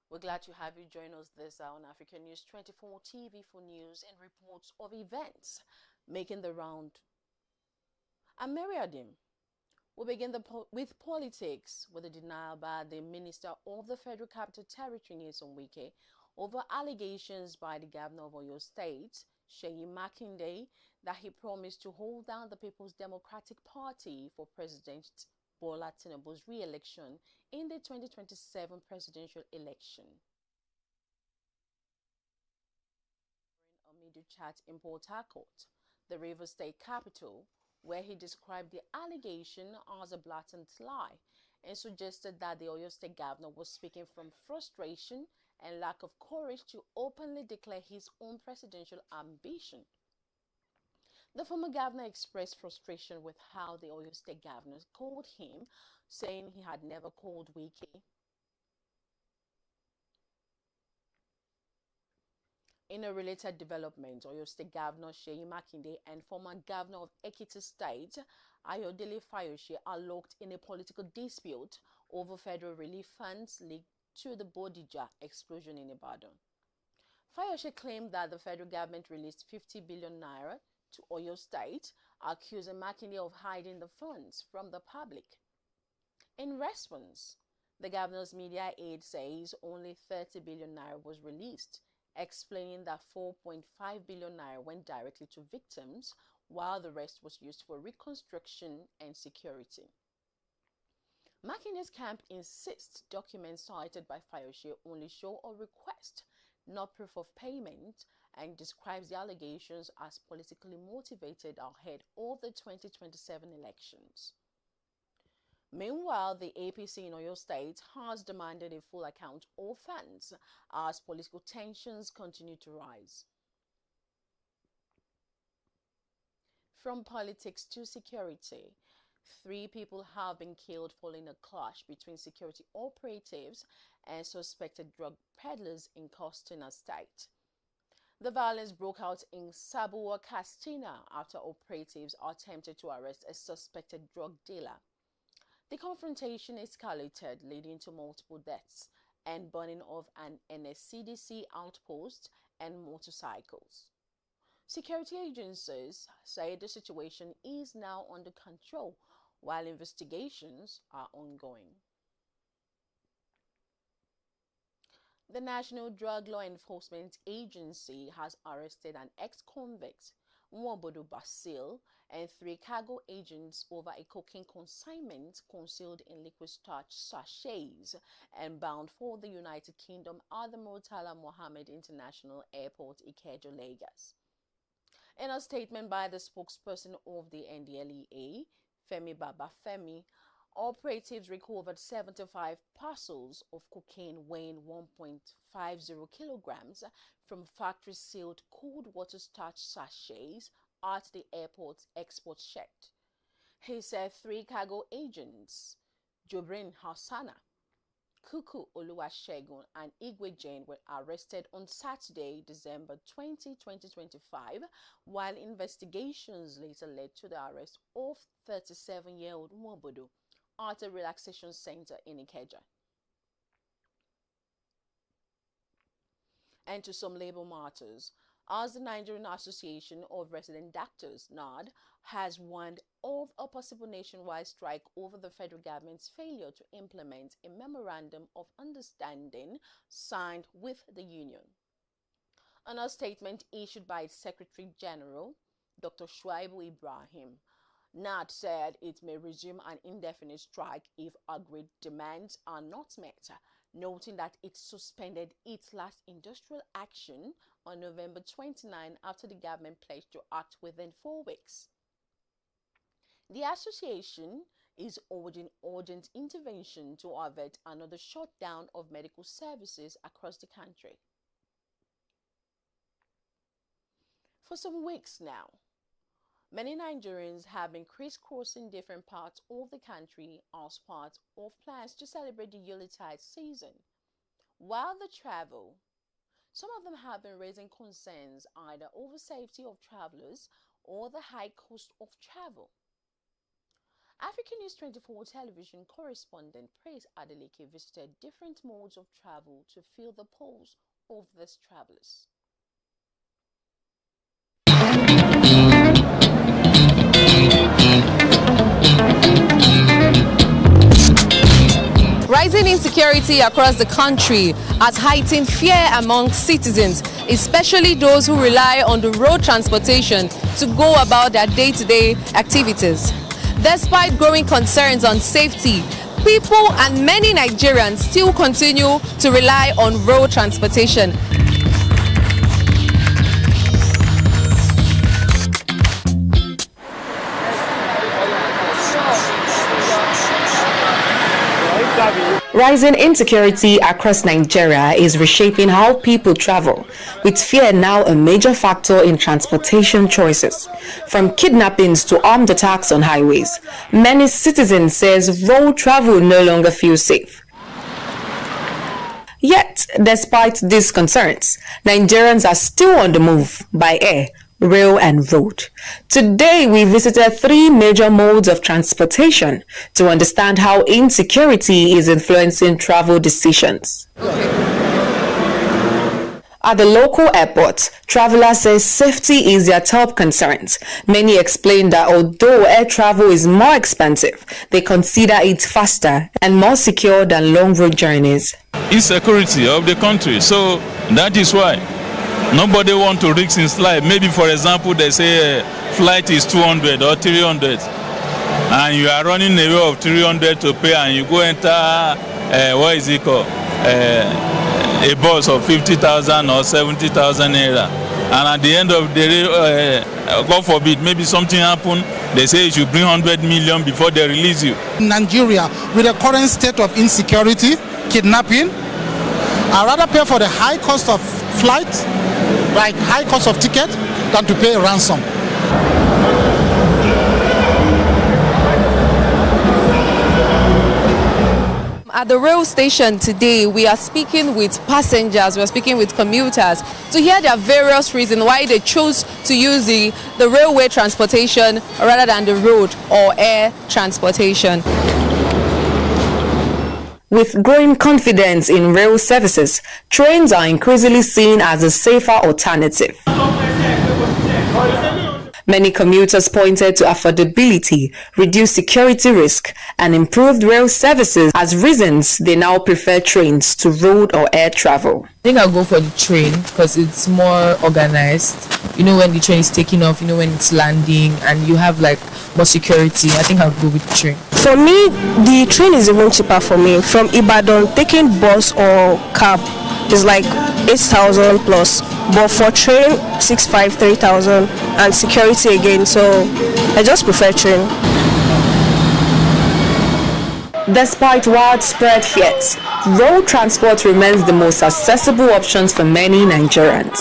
We're glad to have you join us this hour on African News 24 TV for news and reports of events making the round. I'm Miriadim. We'll begin with politics with a denial by the Minister of the Federal Capital Territory, WIKE, over allegations by the Governor of Oyo State, MAKINDE, that he promised to hold down the People's Democratic Party for President Bola Tinubu's re-election in the 2027 presidential election. During a media chat in Port Harcourt, the Rivers State capital, where he described the allegation as a blatant lie and suggested that the Oyo State governor was speaking from frustration and lack of courage to openly declare his own presidential ambition. The former governor expressed frustration with how the Oyo State governor called him, saying he had never called WIKE. In a related development, Oyo State Governor Makinde and former Governor of Ekiti State, Ayodele FAYOSE, are locked in a political dispute over federal relief funds linked to the BODIJA explosion in Ibadan. FAYOSE claimed that the federal government released 50 billion naira to Oyo State, accusing Makinde of hiding the funds from the public. In response, the governor's media aide says only 30 billion naira was released, explaining that 4.5 billion naira went directly to victims, while the rest was used for reconstruction and security. Makinde's camp insists documents cited by FAYOSE only show a request, not proof of payment, and describes the allegations as politically motivated ahead of the 2027 elections. Meanwhile, the APC in Oyo State has demanded a full account of funds as political tensions continue to rise. From politics to security, 3 people have been killed following a clash between security operatives and suspected drug peddlers in KATSINA State. The violence broke out in Sabuwa, KATSINA after operatives attempted to arrest a suspected drug dealer. The confrontation escalated, leading to multiple deaths and burning of an NSCDC outpost and motorcycles. Security agencies say the situation is now under control, while investigations are ongoing. The National Drug Law Enforcement Agency has arrested an ex-convict, Nwobodo Basil, and 3 cargo agents over a cocaine consignment concealed in liquid starch sachets and bound for the United Kingdom at the Murtala Mohammed International Airport, Ikeja, Lagos. In a statement by the spokesperson of the NDLEA, Femi Babafemi, operatives recovered 75 parcels of cocaine weighing 1.50 kilograms from factory-sealed cold water starch sachets at the airport's export shed. He said 3 cargo agents, Jobrin Hassana, Kuku Oluwasegun, and Igwe Jane, were arrested on Saturday, December 20, 2025, while investigations later led to the arrest of 37-year-old Nwobodo at a relaxation center in Ikeja. And to some labor matters, as the Nigerian Association of Resident Doctors, NARD, has warned of a possible nationwide strike over the federal government's failure to implement a memorandum of understanding signed with the union. In a statement issued by its Secretary General, Dr. Shuaibu Ibrahim, NARD said it may resume an indefinite strike if agreed demands are not met, noting that it suspended its last industrial action on November 29 after the government pledged to act within 4 weeks. The association is urging urgent intervention to avert another shutdown of medical services across the country. For some weeks now, many Nigerians have been crisscrossing different parts of the country as part of plans to celebrate the Yuletide season. While they travel, some of them have been raising concerns either over safety of travelers or the high cost of travel. African News 24 television correspondent Praise Adeleke visited different modes of travel to feel the pulse of these travelers. Rising insecurity across the country has heightened fear among citizens, especially those who rely on the road transportation to go about their day-to-day activities. Despite growing concerns on safety, people and many Nigerians still continue to rely on road transportation. Rising insecurity across Nigeria is reshaping how people travel, with fear now a major factor in transportation choices. From kidnappings to armed attacks on highways, many citizens says road travel no longer feels safe. Yet, despite these concerns, Nigerians are still on the move by air, rail and road. Today, we visited 3 major modes of transportation to understand how insecurity is influencing travel decisions. At the local airport, travelers say safety is their top concerns. Many explain that although air travel is more expensive, they consider it faster and more secure than long road journeys. Insecurity of the country, so that is why nobody want to risk his life. Maybe, for example, they say flight is 200 or 300 and you are running away of 300 to pay, and you go enter what is it called, a bus of 50,000 or 70,000 naira, and at the end of the day, God forbid, maybe something happen, they say you should bring 100 million before they release you. In Nigeria, with the current state of insecurity, kidnapping, I'd rather pay for the high cost of flight, like high cost of ticket, than to pay a ransom. At the rail station today, we are speaking with passengers, we are speaking with commuters to hear their various reasons why they chose to use the railway transportation rather than the road or air transportation. With growing confidence in rail services, trains are increasingly seen as a safer alternative. Many commuters pointed to affordability, reduced security risk, and improved rail services as reasons they now prefer trains to road or air travel. I think I'll go for the train because it's more organized. You know when the train is taking off, you know when it's landing, and you have like more security. I think I'll go with the train. For me, the train is even cheaper for me. From Ibadan, taking bus or cab is like 8,000 plus, but for train 6,500, 3,000, and security again, so I just prefer train. Despite widespread fears, road transport remains the most accessible options for many Nigerians.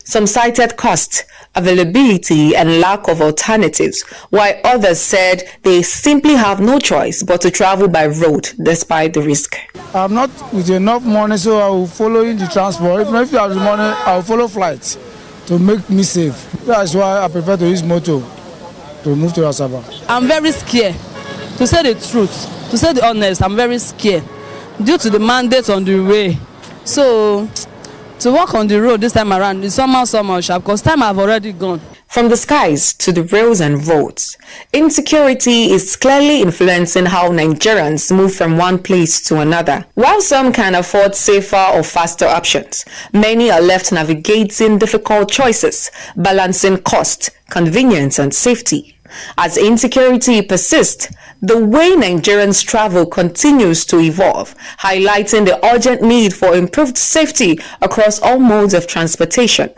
Some cited cost, availability, and lack of alternatives, while others said they simply have no choice but to travel by road despite the risk. I'm not with enough money, so I will follow in the transport. If I have the money, I will follow flights to make me safe. That's why I prefer to use motor to move to Asaba. I'm very scared, to say the truth, to say the honest. I'm very scared due to the mandate on the way. So to walk on the road this time around is somehow sharp because time have already gone. From the skies to the rails and roads, insecurity is clearly influencing how Nigerians move from one place to another. While some can afford safer or faster options, many are left navigating difficult choices, balancing cost, convenience, and safety. As insecurity persists, the way Nigerians travel continues to evolve, highlighting the urgent need for improved safety across all modes of transportation.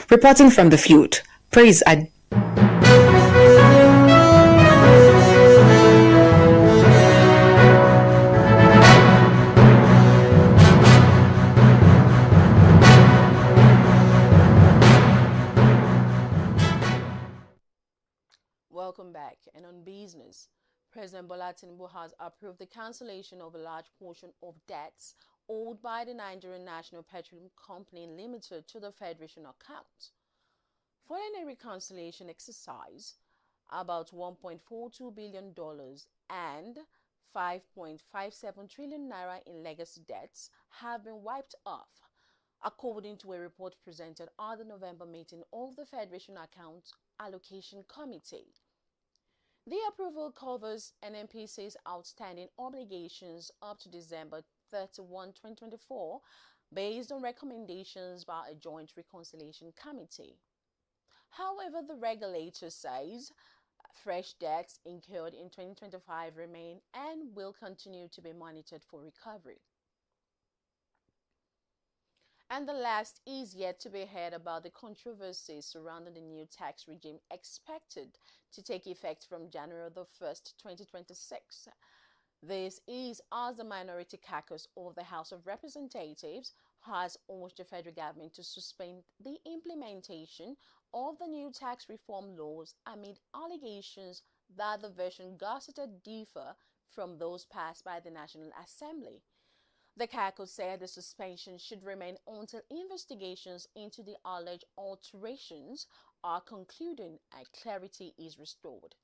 Reporting from the field, Praise Ad. Welcome back. And on business, President Bola Tinubu has approved the cancellation of a large portion of debts owed by the Nigerian National Petroleum Company Limited to the Federation account. Following a reconciliation exercise, about $1.42 billion and 5.57 trillion naira in legacy debts have been wiped off, according to a report presented at the November meeting of the Federation Accounts Allocation Committee. The approval covers NNPC's outstanding obligations up to December 31, 2024, based on recommendations by a joint reconciliation committee. However, the regulator says fresh debts incurred in 2025 remain and will continue to be monitored for recovery. And the last is yet to be heard about the controversies surrounding the new tax regime expected to take effect from January the 1st, 2026. This is as the Minority Caucus of the House of Representatives has urged the federal government to suspend the implementation of the new tax reform laws amid allegations that the version gazetted differ from those passed by the National Assembly. The caucus said the suspension should remain until investigations into the alleged alterations are concluded and clarity is restored.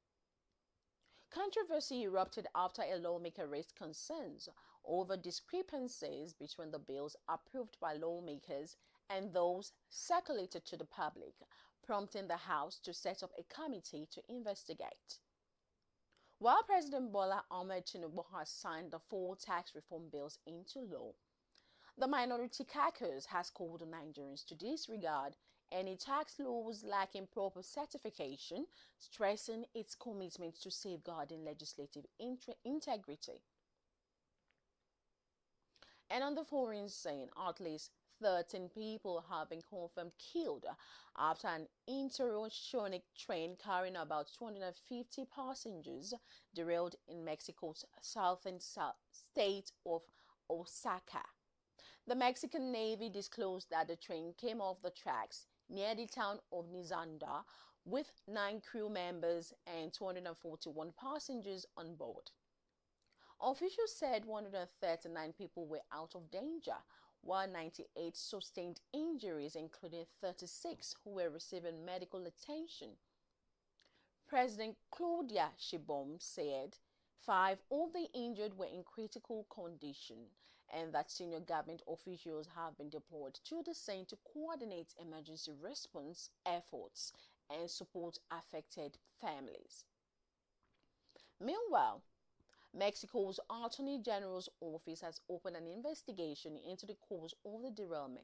Controversy erupted after a lawmaker raised concerns over discrepancies between the bills approved by lawmakers and those circulated to the public, prompting the House to set up a committee to investigate. While President Ahmed TINUBU has signed the 4 tax reform bills into law, the Minority Caucus has called on Nigerians to disregard any tax laws lacking proper certification, stressing its commitment to safeguarding legislative integrity. And on the foreign scene, at least 13 people have been confirmed killed after an interoceanic train carrying about 250 passengers derailed in Mexico's southern state of Oaxaca. The Mexican Navy disclosed that the train came off the tracks near the town of Nizanda with 9 crew members and 241 passengers on board. Officials said 139 people were out of danger, while 98 sustained injuries, including 36 who were receiving medical attention. President Claudia Sheinbaum said 5 of the injured were in critical condition and that senior government officials have been deployed to the scene to coordinate emergency response efforts and support affected families. Meanwhile, Mexico's Attorney General's office has opened an investigation into the cause of the derailment.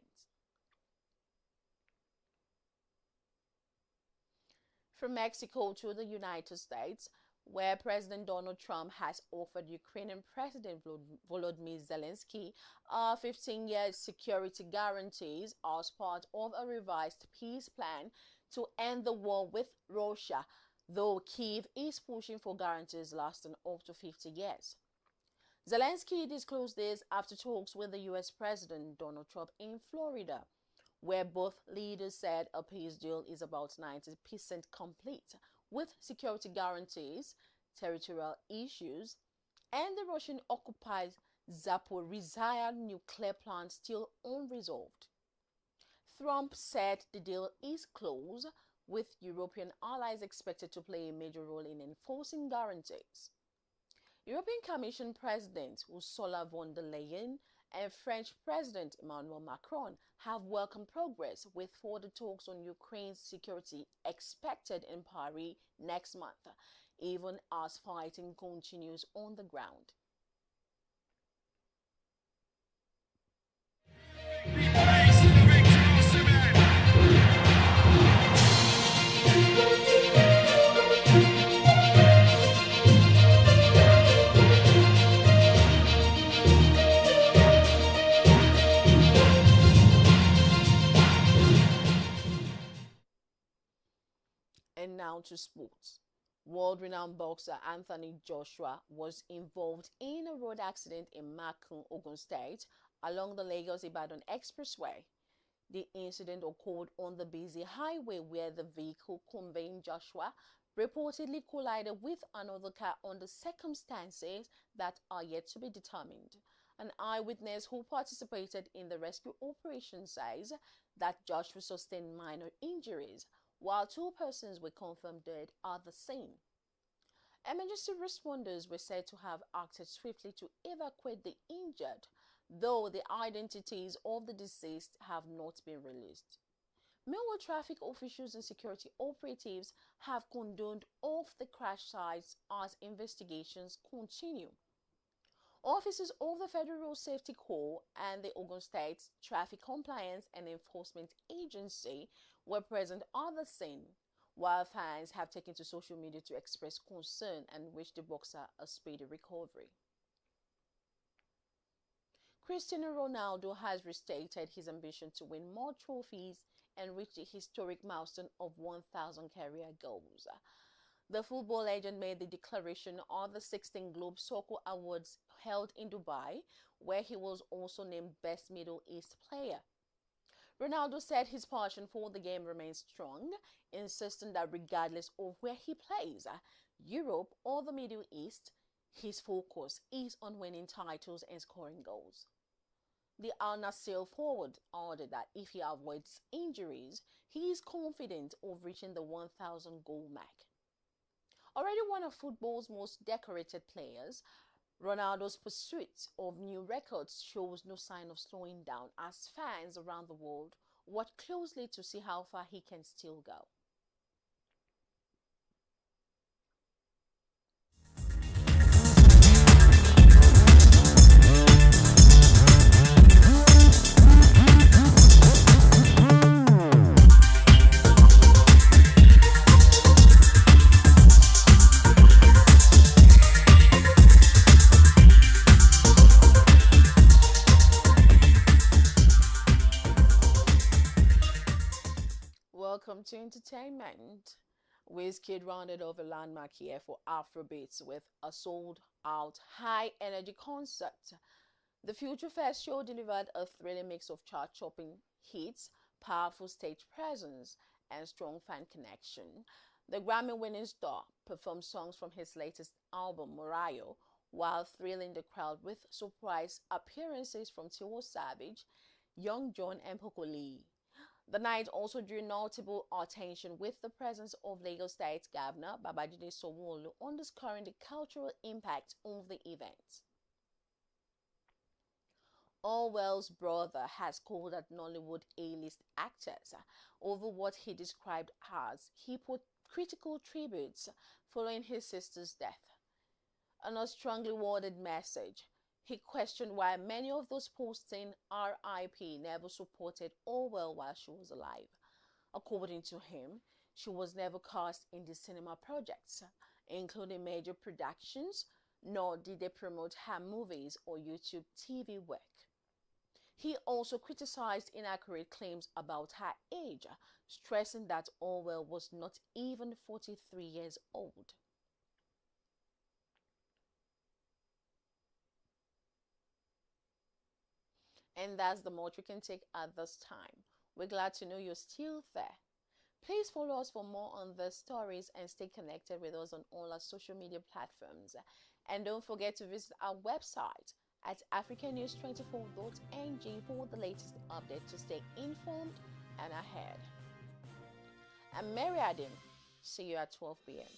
From Mexico to the United States, where President Donald Trump has offered Ukrainian President Volodymyr Zelensky 15-year security guarantees as part of a revised peace plan to end the war with Russia, though Kyiv is pushing for guarantees lasting up to 50 years. Zelensky disclosed this after talks with the U.S. President Donald Trump in Florida, where both leaders said a peace deal is about 90% complete, with security guarantees, territorial issues, and the Russian-occupied Zaporizhzhia nuclear plant still unresolved. Trump said the deal is close, with European allies expected to play a major role in enforcing guarantees. European Commission President Ursula von der Leyen and French President Emmanuel Macron have welcomed progress, with further talks on Ukraine's security expected in Paris next month, even as fighting continues on the ground. And now to sports. World-renowned boxer Anthony Joshua was involved in a road accident in Makinde, Ogun State, along the Lagos-Ibadan Expressway. The incident occurred on the busy highway where the vehicle conveying Joshua reportedly collided with another car under circumstances that are yet to be determined. An eyewitness who participated in the rescue operation says that Joshua sustained minor injuries, while 2 persons were confirmed dead at the scene. Emergency responders were said to have acted swiftly to evacuate the injured, though the identities of the deceased have not been released. Meanwhile, traffic officials and security operatives have condoned off the crash sites as investigations continue. Officers of the Federal Road Safety Corps and the Ogun State Traffic Compliance and Enforcement Agency were present at the scene, while fans have taken to social media to express concern and wish the boxer a speedy recovery. Cristiano Ronaldo has restated his ambition to win more trophies and reach the historic milestone of 1,000 career goals. The football legend made the declaration on the 16th Globe Soccer Awards held in Dubai, where he was also named Best Middle East Player. Ronaldo said his passion for the game remains strong, insisting that regardless of where he plays, Europe or the Middle East, his focus is on winning titles and scoring goals. The Al Nassr forward added that if he avoids injuries, he is confident of reaching the 1,000 goal mark. Already one of football's most decorated players, Ronaldo's pursuit of new records shows no sign of slowing down as fans around the world watch closely to see how far he can still go. Welcome to entertainment. Wizkid rounded off a landmark year for Afrobeats with a sold-out high-energy concert. The Future Fest show delivered a thrilling mix of chart-topping hits, powerful stage presence, and strong fan connection. The Grammy-winning star performed songs from his latest album, Morayo, while thrilling the crowd with surprise appearances from Tiwa Savage, Young John, and Poco Lee. The night also drew notable attention with the presence of Lagos State Governor Babajide Sanwo-Olu, underscoring the cultural impact of the event. Orwell's brother has called out Nollywood A-list actors over what he described as hypocritical tributes following his sister's death. In a strongly worded message, he questioned why many of those posting RIP never supported Orwell while she was alive. According to him, she was never cast in the cinema projects, including major productions, nor did they promote her movies or YouTube TV work. He also criticized inaccurate claims about her age, stressing that Orwell was not even 43 years old. And that's the much we can take at this time. We're glad to know you're still there. Please follow us for more on these stories and stay connected with us on all our social media platforms. And don't forget to visit our website at africannews24.ng for the latest update to stay informed and ahead. I'm Mary Adam. See you at 12 p.m.